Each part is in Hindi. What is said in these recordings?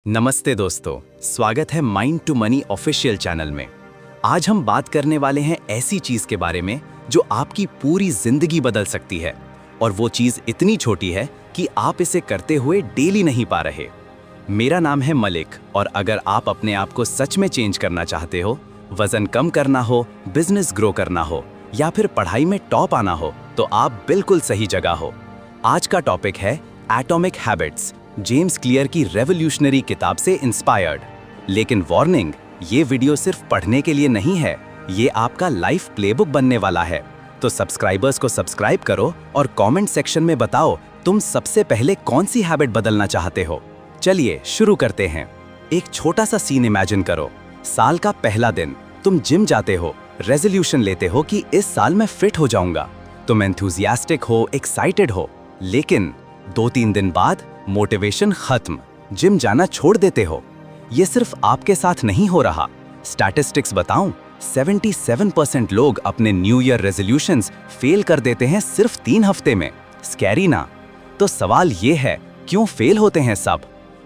नमस्ते दोस्तों, स्वागत है mind to money official channel में। आज हम बात करने वाले हैं ऐसी चीज के बारे में जो आपकी पूरी जिंदगी बदल सकती है, और वो चीज इतनी छोटी है कि आप इसे करते हुए डेली नहीं पा रहे। मेरा नाम है मलिक, और अगर आप अपने आप को सच में चेंज करना चाहते हो, वजन कम करना हो, बिजनेस ग्रो करना हो या फिर पढ़ाई में टॉप आना हो, तो आप बिल्कुल सही जगह हो। आज का टॉपिक है एटॉमिक हैबिट्स, जेम्स क्लियर की रेवोल्यूशनरी किताब से इंस्पायर्ड। लेकिन वार्निंग, ये वीडियो सिर्फ पढ़ने के लिए नहीं है, ये आपका लाइफ प्लेबुक बनने वाला है। तो सब्सक्राइबर्स को सब्सक्राइब करो और कमेंट सेक्शन में बताओ तुम सबसे पहले कौन सी हैबिट बदलना चाहते हो। चलिए शुरू करते हैं। एक छोटा सा सीन इमेजिन करो। साल का पहला दिन, तुम जिम जाते हो, रेजोल्यूशन लेते हो कि इस साल मैं फिट हो जाऊंगा। तुम एंथुजियास्टिक हो, एक्साइटेड हो, लेकिन 2-3 दिन बाद मोटिवेशन खत्म, जिम जाना छोड़ देते हो। ये सिर्फ आपके साथ नहीं हो रहा। स्टैटिस्टिक्स बताऊं, 77% लोग अपने न्यू ईयर रेजोल्यूशंस फेल कर देते हैं सिर्फ 3 हफ्ते में। स्कैरी ना? तो सवाल ये है, क्यों फेल होते हैं सब?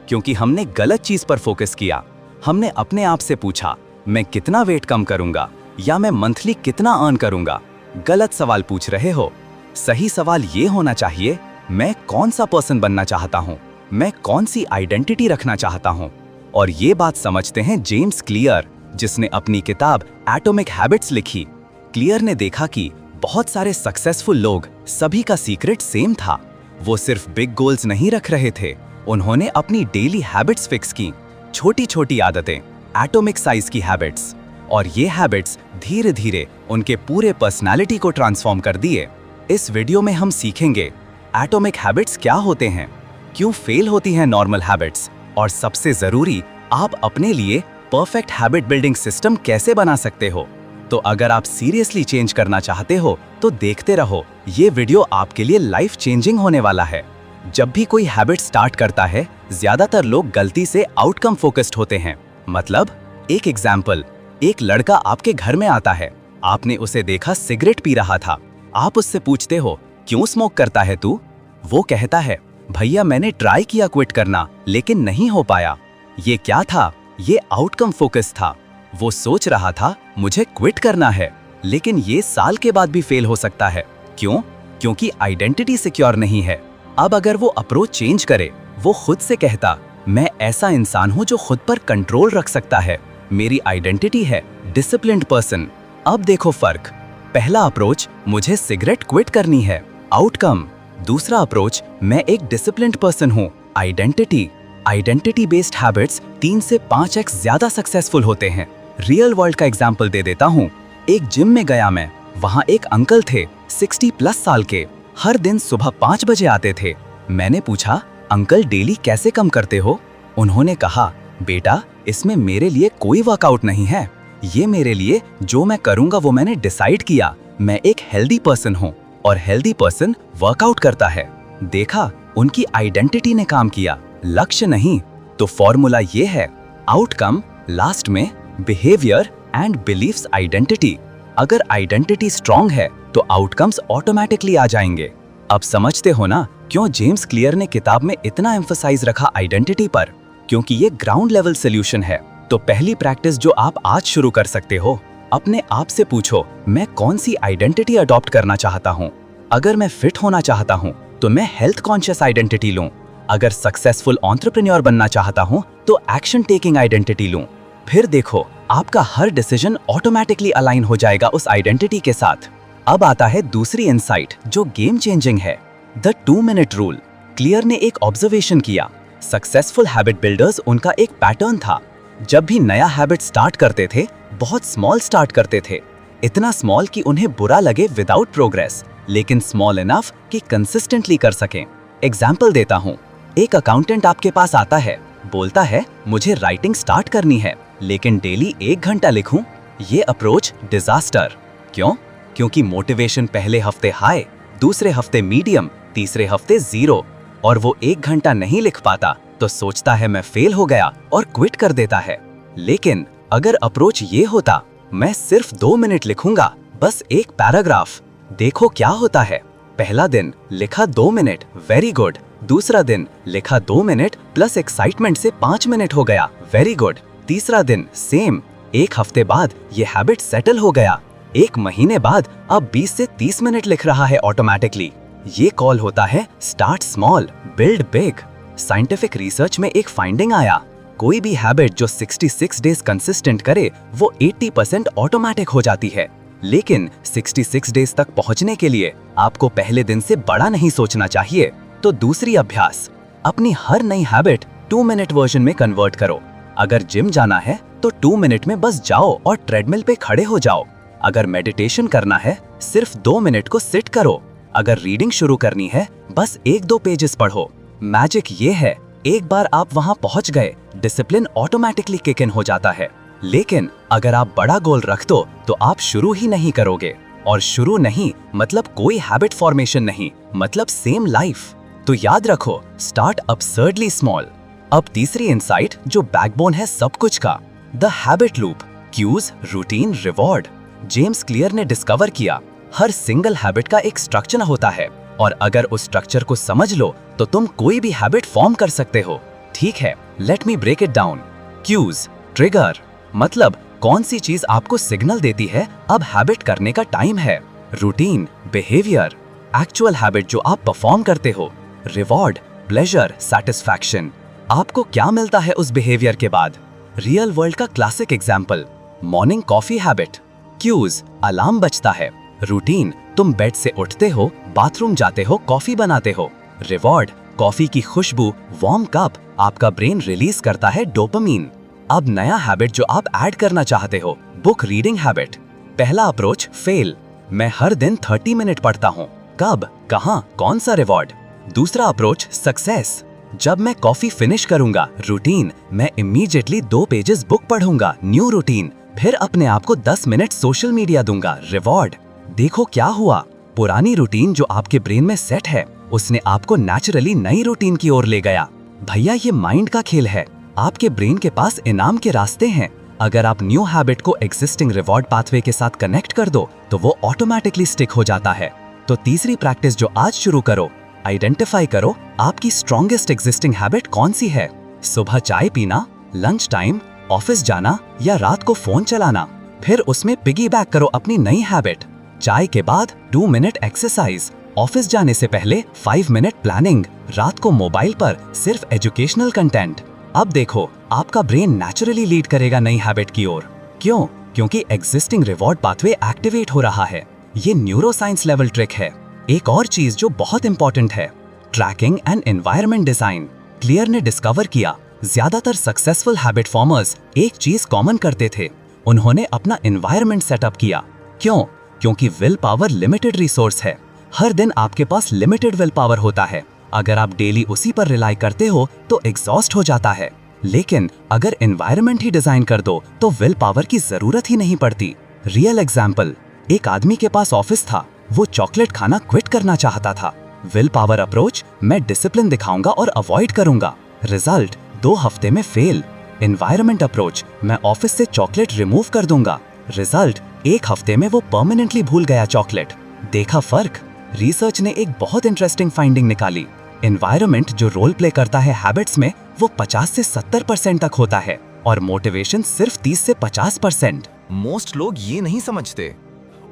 क्योंकि हमने गलत चीज पर फोकस किया। हमने अपने आप से पूछा, मैं कितना वेट कम करूंगा या मैं मंथली कितना अर्न करूंगा। गलत सवाल पूछ रहे हो। सही सवाल ये होना चाहिए, मैं कौन सा पर्सन बनना चाहता हूं, मैं कौन सी आइडेंटिटी रखना चाहता हूं। और ये बात समझते हैं जेम्स क्लियर, जिसने अपनी किताब एटॉमिक हैबिट्स लिखी। क्लियर ने देखा कि बहुत सारे सक्सेसफुल लोग, सभी का सीक्रेट सेम था। वो सिर्फ बिग गोल्स नहीं रख रहे थे, उन्होंने अपनी डेली हैबिट्स फिक्स की, छोटी छोटी आदतें, एटॉमिक साइज की हैबिट्स। और ये हैबिट्स धीरे धीरे उनके पूरे पर्सनालिटी को ट्रांसफॉर्म कर दिए। इस वीडियो में हम सीखेंगे एटॉमिक हैबिट्स क्या होते हैं, क्यों फेल होती हैं नॉर्मल हैबिट्स, और सबसे जरूरी, आप अपने लिए परफेक्ट हैबिट बिल्डिंग सिस्टम कैसे बना सकते हो। तो अगर आप सीरियसली चेंज करना चाहते हो तो देखते रहो, ये वीडियो आपके लिए लाइफ चेंजिंग होने वाला है। जब भी कोई हैबिट स्टार्ट करता है, ज्यादातर लोग गलती से आउटकम फोकस्ड होते हैं। मतलब, एक एग्जाम्पल, एक लड़का आपके घर में आता है, आपने उसे देखा सिगरेट पी रहा था। आप उससे पूछते हो, क्यों स्मोक करता है तू? वो कहता है, भैया मैंने ट्राई किया क्विट करना, लेकिन नहीं हो पाया। ये क्या था? ये आउटकम फोकस था। वो सोच रहा था मुझे क्विट करना है, लेकिन ये साल के बाद भी फेल हो सकता है। क्यों? क्योंकि आइडेंटिटी सिक्योर नहीं है। अब अगर वो अप्रोच चेंज करे, वो खुद से कहता, मैं ऐसा इंसान हूं जो खुद पर कंट्रोल रख सकता है, मेरी आइडेंटिटी है डिसिप्लिन्ड पर्सन। अब देखो फर्क। पहला अप्रोच, मुझे सिगरेट क्विट करनी है, आउटकम। दूसरा अप्रोच, मैं एक डिसिप्लिन्ड पर्सन हूँ, आइडेंटिटी। आइडेंटिटी बेस्ड हैबिट्स 3 से 5x ज्यादा सक्सेसफुल होते हैं। रियल वर्ल्ड का एग्जांपल दे देता हूँ। एक जिम में गया मैं, वहाँ एक अंकल थे, 60+ साल के, हर दिन सुबह 5 बजे आते थे। मैंने पूछा, अंकल डेली कैसे कम करते हो? उन्होंने कहा, बेटा इसमें मेरे लिए कोई वर्कआउट नहीं है, ये मेरे लिए जो मैं करूँगा वो मैंने डिसाइड किया। मैं एक हेल्दी पर्सन हूँ, और हेल्दी पर्सन वर्कआउट करता है। देखा, उनकी आइडेंटिटी ने काम किया, लक्ष्य नहीं। तो फॉर्मूला ये है, आउटकम लास्ट में, बिहेवियर एंड बिलीफ्स आइडेंटिटी। अगर आइडेंटिटी स्ट्रांग है तो आउटकम्स ऑटोमेटिकली आ जाएंगे। अब समझते हो ना क्यों जेम्स क्लियर ने किताब में इतना एम्फसाइज रखा आइडेंटिटी पर? क्योंकि ये ग्राउंड लेवल सोल्यूशन है। तो पहली प्रैक्टिस जो आप आज शुरू कर सकते हो, अपने आप से पूछो, मैं कौन सी आइडेंटिटी अडॉप्ट करना चाहता हूँ। अगर मैं फिट होना चाहता हूँ तो मैं हेल्थ कॉन्शियस आइडेंटिटी लूँ। अगर सक्सेसफुल एंटरप्रेन्योर बनना चाहता हूँ तो एक्शन टेकिंग आइडेंटिटी लूँ। फिर देखो, आपका हर डिसीजन ऑटोमेटिकली अलाइन हो जाएगा उस आइडेंटिटी के साथ। अब आता है दूसरी इनसाइट जो गेम चेंजिंग है, द 2 मिनट रूल। क्लियर ने एक ऑब्जर्वेशन किया, सक्सेसफुल हैबिट बिल्डर्स, उनका एक पैटर्न था। जब भी नया हैबिट स्टार्ट करते थे, बहुत स्मॉल स्टार्ट करते थे, इतना स्मॉल कि उन्हें बुरा लगे विदाउट प्रोग्रेस, लेकिन स्मॉल इनफ कि कंसिस्टेंटली कर सकें। एग्जाम्पल देता हूँ, एक अकाउंटेंट आपके पास आता है, बोलता है मुझे राइटिंग स्टार्ट करनी है, लेकिन डेली 1 घंटा लिखूं। ये अप्रोच डिजास्टर। क्यों? क्योंकि मोटिवेशन पहले हफ्ते हाई, दूसरे हफ्ते मीडियम, तीसरे हफ्ते 0, और वो 1 घंटा नहीं लिख पाता तो सोचता है मैं फेल हो गया और क्विट कर देता है। लेकिन अगर अप्रोच ये होता, मैं सिर्फ 2 मिनट लिखूंगा, बस एक पैराग्राफ, देखो क्या होता है। पहला दिन लिखा 2 मिनट, वेरी गुड। दूसरा दिन लिखा 2 मिनट प्लस एक्साइटमेंट से 5 मिनट हो गया, वेरी गुड। तीसरा दिन सेम, 1 हफ्ते बाद ये हैबिट सेटल हो गया। 1 महीने बाद अब 20 से 30 मिनट लिख रहा है ऑटोमेटिकली। ये कॉल होता है start small build big. Scientific research में एक फाइंडिंग आया, कोई भी हैबिट जो 66 डेज कंसिस्टेंट करे वो 80% ऑटोमेटिक हो जाती है। लेकिन 66 डेज तक पहुंचने के लिए आपको पहले दिन से बड़ा नहीं सोचना चाहिए। तो दूसरी अभ्यास, अपनी हर नई हैबिट 2 मिनट वर्जन में कन्वर्ट करो। अगर जिम जाना है तो 2 मिनट में बस जाओ और ट्रेडमिल पे खड़े हो जाओ। अगर मेडिटेशन करना है सिर्फ 2 मिनट को सिट करो। अगर रीडिंग शुरू करनी है बस 1-2 पेजेस पढ़ो। मैजिक ये है, एक बार आप वहां पहुंच गए डिसिप्लिन ऑटोमेटिकली किक इन हो जाता है। लेकिन अगर आप बड़ा गोल रख दो तो आप शुरू ही नहीं करोगे, और शुरू नहीं मतलब कोई हैबिट फॉर्मेशन नहीं, मतलब सेम लाइफ। तो याद रखो, स्टार्ट अब्सर्डली स्मॉल। अब तीसरी इनसाइट जो बैकबोन है सब कुछ का, the habit loop, cues, routine, reward. James Clear ने डिस्कवर किया हर सिंगल हैबिट का एक स्ट्रक्चर होता है, और अगर उस स्ट्रक्चर को समझ लो तो तुम कोई भी हैबिट फॉर्म कर सकते हो। ठीक है, let me break it down. Cues, trigger, मतलब कौन सी चीज आपको सिग्नल देती है अब हैबिट करने का टाइम है। रूटीन, बिहेवियर, एक्चुअल हैबिट जो आप परफॉर्म करते हो। रिवॉर्ड, प्लेजर, सैटिस्फैक्शन, आपको क्या मिलता है उस बिहेवियर के बाद। रियल वर्ल्ड का classic example, morning coffee habit. Cues, alarm बजता है। रूटीन, तुम बेड से उठते हो, बाथरूम जाते हो, कॉफी बनाते हो। रिवॉर्ड, कॉफी की खुशबू, वार्म कप, आपका ब्रेन रिलीज करता है डोपामीन। अब नया हैबिट जो आप ऐड करना चाहते हो, बुक रीडिंग हैबिट। पहला अप्रोच फेल, मैं हर दिन 30 मिनट पढ़ता हूँ, कब, कहाँ, कौन सा रिवॉर्ड। दूसरा अप्रोच सक्सेस, जब मैं कॉफी फिनिश करूंगा, रूटीन, मैं इमीडिएटली 2 पेजेस बुक पढ़ूंगा, न्यू रूटीन। फिर अपने आप को 10 मिनट सोशल मीडिया दूंगा, रिवॉर्ड। देखो क्या हुआ, पुरानी रूटीन जो आपके ब्रेन में सेट है उसने आपको नेचुरली नई रूटीन की ओर ले गया। भैया ये माइंड का खेल है, आपके ब्रेन के पास इनाम के रास्ते हैं। अगर आप न्यू हैबिट को एग्जिस्टिंग रिवॉर्ड पाथवे के साथ कनेक्ट कर दो तो वो ऑटोमेटिकली स्टिक हो जाता है। तो तीसरी प्रैक्टिस जो आज शुरू करो, आइडेंटिफाई करो आपकी स्ट्रॉन्गेस्ट एग्जिस्टिंग हैबिट कौन सी है। सुबह चाय पीना, लंच टाइम, ऑफिस जाना या रात को फोन चलाना। फिर उसमें पिगीबैक करो अपनी नई हैबिट। चाय के बाद 2 मिनट एक्सरसाइज, ऑफिस जाने से पहले 5 मिनट प्लानिंग, रात को मोबाइल पर सिर्फ एजुकेशनल कंटेंट। अब देखो आपका ब्रेन नेचुरली लीड करेगा नई हैबिट की ओर। क्यों? क्योंकि एग्जिस्टिंग रिवॉर्ड पाथवे एक्टिवेट हो रहा है। ये न्यूरोसाइंस लेवल ट्रिक है। एक और चीज जो बहुत इंपॉर्टेंट है, tracking and environment design. Clear ने डिस्कवर किया ज्यादातर सक्सेसफुल हैबिट फॉर्मर्स एक चीज कॉमन करते थे, उन्होंने अपना एनवायरनमेंट सेटअप किया। क्यों? क्योंकि विल पावर लिमिटेड रिसोर्स है। हर दिन आपके पास लिमिटेड विल पावर होता है। अगर आप डेली उसी पर रिलाई करते हो तो एग्जॉस्ट हो जाता है। लेकिन अगर एनवायरनमेंट ही डिजाइन कर दो तो विल पावर की जरूरत ही नहीं पड़ती। रियल एग्जाम्पल, एक आदमी के पास ऑफिस था, वो चॉकलेट खाना क्विट करना चाहता था। विल पावर अप्रोच, मैं डिसिप्लिन दिखाऊंगा और अवॉइड करूंगा। रिजल्ट, 2 हफ्ते में फेल। एनवायरनमेंट अप्रोच, मैं ऑफिस से चॉकलेट रिमूव कर दूंगा। रिजल्ट, 1 हफ्ते में वो परमानेंटली भूल गया चॉकलेट। देखा फर्क? रिसर्च ने एक बहुत इंटरेस्टिंग फाइंडिंग निकाली। एनवायरनमेंट जो रोल प्ले करता है हैबिट्स में वो 50 से 70% तक होता है, और मोटिवेशन सिर्फ 30 से 50%। मोस्ट लोग ये नहीं समझते।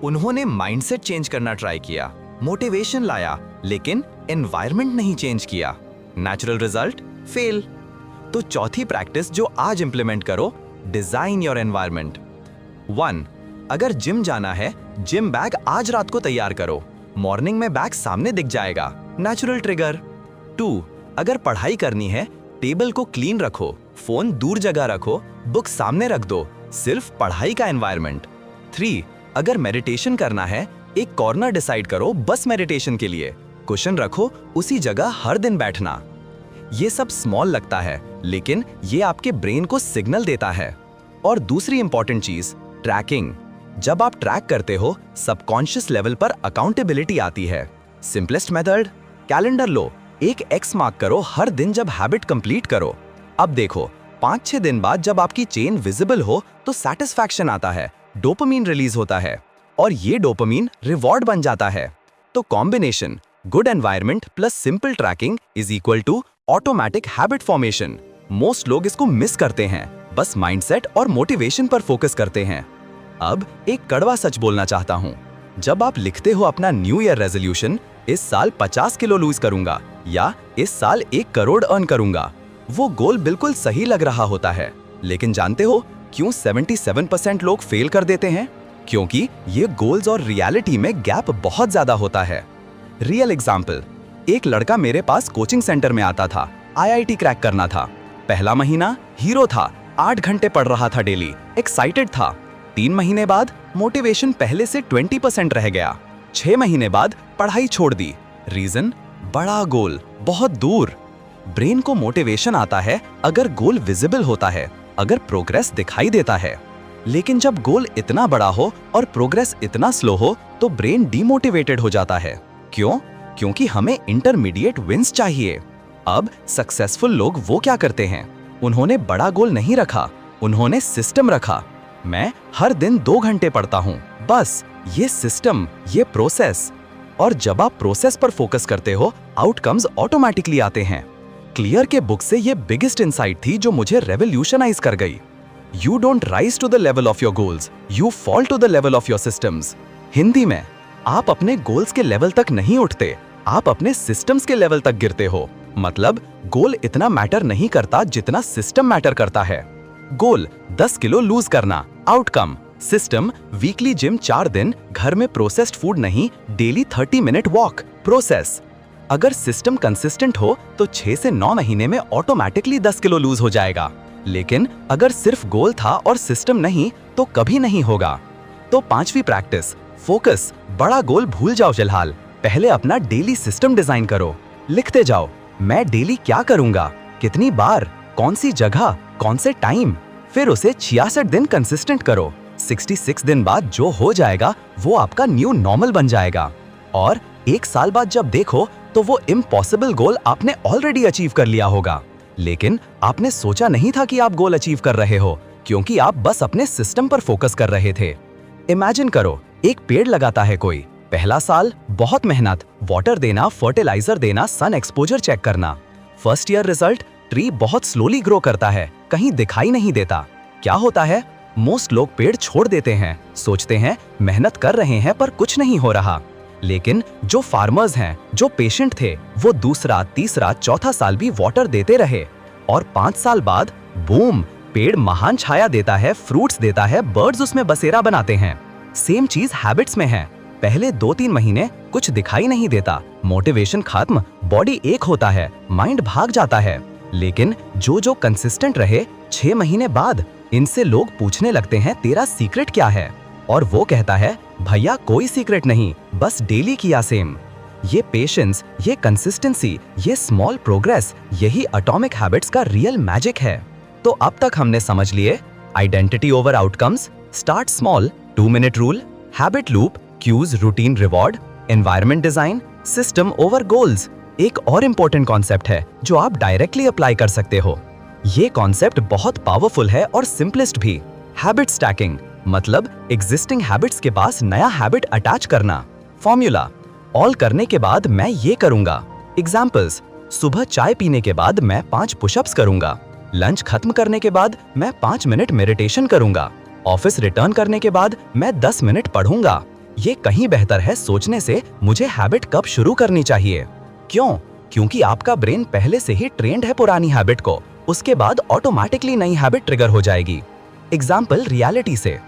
उन्होंने माइंडसेट चेंज करना ट्राई किया, मोटिवेशन लाया, लेकिन एनवायरनमेंट नहीं चेंज किया। Natural result, fail. तो चौथी प्रैक्टिस जो आज इंप्लीमेंट करो, डिजाइन योर एनवायरनमेंट। 1. अगर जिम जाना है, जिम बैग आज रात को तैयार करो, मॉर्निंग में बैग सामने दिख जाएगा, नेचुरल ट्रिगर। 2. अगर पढ़ाई करनी है, टेबल को क्लीन रखो, फोन दूर जगह रखो, बुक सामने रख दो, सिर्फ पढ़ाई का एनवायरनमेंट। 3. अगर मेडिटेशन करना है, एक कॉर्नर डिसाइड करो बस मेडिटेशन के लिए, कुशन रखो, उसी जगह हर दिन बैठना। ये सब स्मॉल लगता है, लेकिन ये आपके ब्रेन को सिग्नल देता है। और दूसरी इंपॉर्टेंट चीज, ट्रैकिंग। जब आप ट्रैक करते हो, सबकॉन्शियस लेवल पर अकाउंटेबिलिटी आती है। सिंपलेस्ट मेथड, कैलेंडर लो, एक एक्स मार्क करो हर दिन जब हैबिट कंप्लीट करो। अब देखो 5-6 दिन बाद जब आपकी चेन विजिबल हो तो सैटिस्फैक्शन आता है, डोपामीन रिलीज होता है, और ये डोपामीन रिवॉर्ड बन जाता है। तो combination good environment plus simple tracking is equal to automatic habit formation. Most लोग इसको मिस करते हैं, बस माइंडसेट और मोटिवेशन पर फोकस करते हैं। अब एक कड़वा सच बोलना चाहता हूँ, जब आप लिखते हो अपना न्यू ईयर रेजोल्यूशन, इस साल 50 किलो लूज करूंगा या इस साल 1 करोड़ अर्न करूंगा, वो गोल बिल्कुल सही लग रहा होता है, लेकिन जानते हो क्यों 77% लोग फेल कर देते हैं? क्योंकि ये गोल्स और रियलिटी में गैप बहुत ज्यादा होता है। रियल एग्जाम्पल, एक लड़का मेरे पास कोचिंग सेंटर में आता था, IIT क्रैक करना था। पहला महीना हीरो था, 8 घंटे पढ़ रहा था डेली, एक्साइटेड था। 3 महीने बाद मोटिवेशन पहले से 20% रह गया। 6 महीने बाद पढ़ाई छोड़ दी। रीजन? बड़ा गोल, बहुत दूर। ब्रेन को मोटिवेशन आता है अगर गोल विजिबल होता है, अगर प्रोग्रेस दिखाई देता है। लेकिन जब गोल इतना बड़ा हो और प्रोग्रेस इतना स्लो हो तो ब्रेन डीमोटिवेटेड हो जाता है। क्यों? क्योंकि हमें इंटरमीडिएट विंस चाहिए। अब सक्सेसफुल लोग वो क्या करते हैं? उन्होंने बड़ा गोल नहीं रखा, उन्होंने सिस्टम रखा। मैं हर दिन 2 घंटे पढ़ता हूँ, बस ये सिस्टम, ये प्रोसेस। और जब आप प्रोसेस पर फोकस करते हो, आउटकम्स ऑटोमेटिकली आते हैं। क्लियर के बुक से ये बिगेस्ट इंसाइट थी जो मुझे रेवोल्यूशनाइज कर गई। You don't rise to the level of your goals, you fall to the level of your systems. Hindi में, आप अपने गोल्स के लेवल तक नहीं उठते, आप अपने सिस्टम्स के लेवल तक गिरते हो। मतलब गोल इतना मैटर नहीं करता जितना सिस्टम मैटर करता है। गोल 10 किलो लूज करना, आउटकम सिस्टम वीकली जिम 4 दिन, घर में प्रोसेस्ड फूड नहीं, डेली 30 मिनट वॉक, प्रोसेस। अगर सिस्टम कंसिस्टेंट हो तो 6 से 9 महीने में ऑटोमेटिकली 10 किलो लूज हो जाएगा। लेकिन अगर सिर्फ गोल था और सिस्टम नहीं तो कभी नहीं होगा। तो 5वीं प्रैक्टिस, फोकस। बड़ा गोल भूल जाओ फिलहाल, पहले अपना डेली सिस्टम डिजाइन करो। लिखते जाओ, मैं डेली क्या करूंगा, कितनी बार, कौन सी जगह, कौन से टाइम। फिर उसे 66 दिन कंसिस्टेंट करो। 66 दिन बाद जो हो जाएगा वो आपका न्यू नॉर्मल बन जाएगा। और 1 साल बाद जब देखो तो वो इम्पॉसिबल गोल आपने ऑलरेडी अचीव कर लिया होगा। लेकिन आपने सोचा नहीं था कि आप गोल अचीव कर रहे हो, क्योंकि आप बस अपने सिस्टम पर फोकस कर रहे थे। इमेजिन करो, एक पेड़ लगाता है कोई। पहला साल बहुत मेहनत, वाटर देना, फर्टिलाइजर देना, सन एक्सपोजर चेक करना। फर्स्ट ईयर रिजल्ट, ट्री बहुत स्लोली ग्रो करता है, कहीं दिखाई नहीं देता। क्या होता है? मोस्ट लोग पेड़ छोड़ देते हैं, सोचते हैं मेहनत कर रहे हैं पर कुछ नहीं हो रहा। लेकिन जो फार्मर्स हैं, जो पेशेंट थे, वो दूसरा, तीसरा, चौथा साल भी वाटर देते रहे। और 5 साल बाद बूम, पेड़ महान छाया देता है, फ्रूट्स देता है, बर्ड्स उसमें बसेरा बनाते हैं। सेम चीज हैबिट्स में है। पहले 2-3 महीने कुछ दिखाई नहीं देता, मोटिवेशन खत्म, बॉडी एक होता है, माइंड भाग जाता है। लेकिन जो कंसिस्टेंट रहे, 6 महीने बाद इनसे लोग पूछने लगते हैं तेरा सीक्रेट क्या है? और वो कहता है भैया कोई सीक्रेट नहीं, बस डेली किया सेम। ये पेशेंस, ये कंसिस्टेंसी, ये स्मॉल प्रोग्रेस, यही एटॉमिक हैबिट्स का रियल मैजिक है। तो अब तक हमने समझ लिए identity over outcomes, start small, 2 minute rule, habit loop, cues, routine, reward, environment design, system over goals. एक और इम्पोर्टेंट कॉन्सेप्ट है जो आप डायरेक्टली अप्लाई कर सकते हो। ये कॉन्सेप्ट बहुत पावरफुल है और सिंपलेस्ट भी। हैबिट स्टैकिंग, मतलब एग्जिस्टिंग हैबिट्स के पास नया हैबिट अटैच करना। फॉर्मूला, ऑल करने के बाद मैं ये करूंगा। एग्जाम्पल्स, सुबह चाय पीने के बाद मैं 5 पुशअप्स करूंगा, लंच खत्म करने के बाद मैं 5 मिनट मेडिटेशन करूंगा, ऑफिस रिटर्न करने के बाद मैं 10 मिनट पढ़ूंगा। ये कहीं बेहतर है सोचने से मुझे हैबिट कब शुरू करनी चाहिए। क्यों? क्योंकि आपका ब्रेन पहले से ही ट्रेंड है पुरानी हैबिट को, उसके बाद ऑटोमेटिकली नई हैबिट ट्रिगर हो जाएगी। एग्जाम्पल रियलिटी से,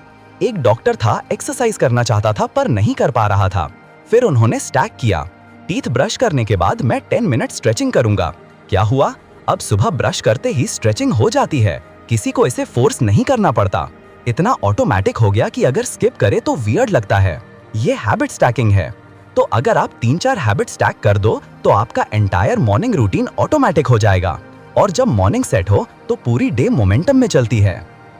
एक डॉक्टर था, एक्सरसाइज करना चाहता था पर नहीं कर पा रहा था। फिर उन्होंने स्टैक किया, टीथ ब्रश करने के बाद मैं 10 मिनट स्ट्रेचिंग करूंगा। क्या हुआ? अब सुबह ब्रश करते ही स्ट्रेचिंग हो जाती है, किसी को इसे फोर्स नहीं करना पड़ता। इतना ऑटोमेटिक हो गया कि अगर स्किप करे तो वियर्ड लगता है। ये हैबिट स्टैकिंग है। तो अगर आप 3-4 हैबिट स्टैक कर दो तो आपका एंटायर मॉर्निंग रूटीन ऑटोमेटिक हो जाएगा। और जब मॉर्निंग सेट हो तो पूरी डे मोमेंटम में चलती है।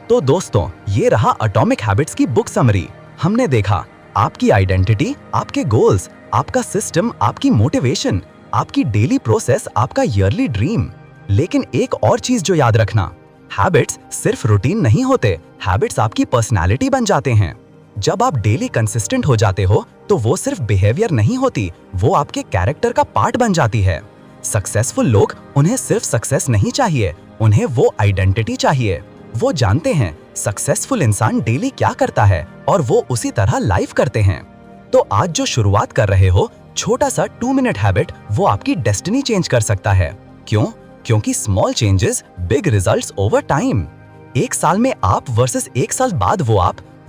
तो दोस्तों, ये रहा एटॉमिक हैबिट्स की बुक समरी। हमने देखा आपकी आइडेंटिटी, आपके गोल्स, आपका सिस्टम, आपकी मोटिवेशन, आपकी डेली प्रोसेस, आपका ईयरली ड्रीम। लेकिन एक और चीज जो याद रखना, हैबिट्स सिर्फ रूटीन नहीं होते, हैबिट्स आपकी पर्सनालिटी बन जाते हैं। जब आप डेली कंसिस्टेंट हो जाते हो तो वो सिर्फ बिहेवियर नहीं होती, वो आपके कैरेक्टर का पार्ट बन जाती है। सक्सेसफुल लोग, उन्हें सिर्फ सक्सेस नहीं चाहिए, उन्हें वो आइडेंटिटी चाहिए। वो जानते हैं सक्सेसफुल इंसान डेली क्या करता है और वो उसी तरह लाइफ करते हैं। तो आज जो शुरुआत कर रहे हो, छोटा सा 2 मिनट हैबिट, वो आपकी डेस्टिनी चेंज कर सकता है। क्यों? क्योंकि small changes, big results over time. 1 साल में आप वर्सेस 1 साल बाद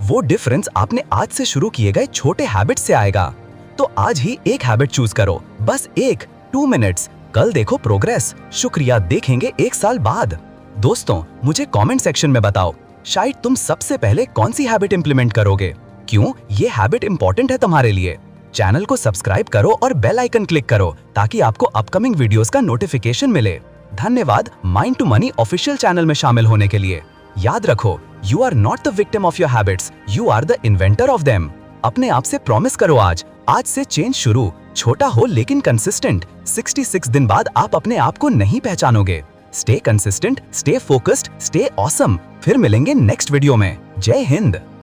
वो डिफरेंस आपने आज से शुरू किए गए छोटे हैबिट से आएगा। तो आज ही एक हैबिट चूज करो, बस एक, 2 मिनट्स। कल देखो प्रोग्रेस, शुक्रिया देखेंगे 1 साल बाद। दोस्तों, मुझे कमेंट सेक्शन में बताओ, शायद तुम सबसे पहले कौन सी हैबिट इंप्लीमेंट करोगे? क्यों ये हैबिट इंपॉर्टेंट है तुम्हारे लिए? चैनल को सब्सक्राइब करो और बेल आइकन क्लिक करो ताकि आपको अपकमिंग वीडियोस का नोटिफिकेशन मिले। धन्यवाद mind to money official channel में शामिल होने के लिए। याद रखो, you are not the victim of your habits, you are the inventor of them. अपने आप से प्रॉमिस करो आज से चेंज शुरू, छोटा हो लेकिन कंसिस्टेंट। 66 दिन बाद आप अपने आप को नहीं पहचानोगे। Stay consistent, stay focused, stay awesome. फिर मिलेंगे नेक्स्ट वीडियो में। जय हिंद।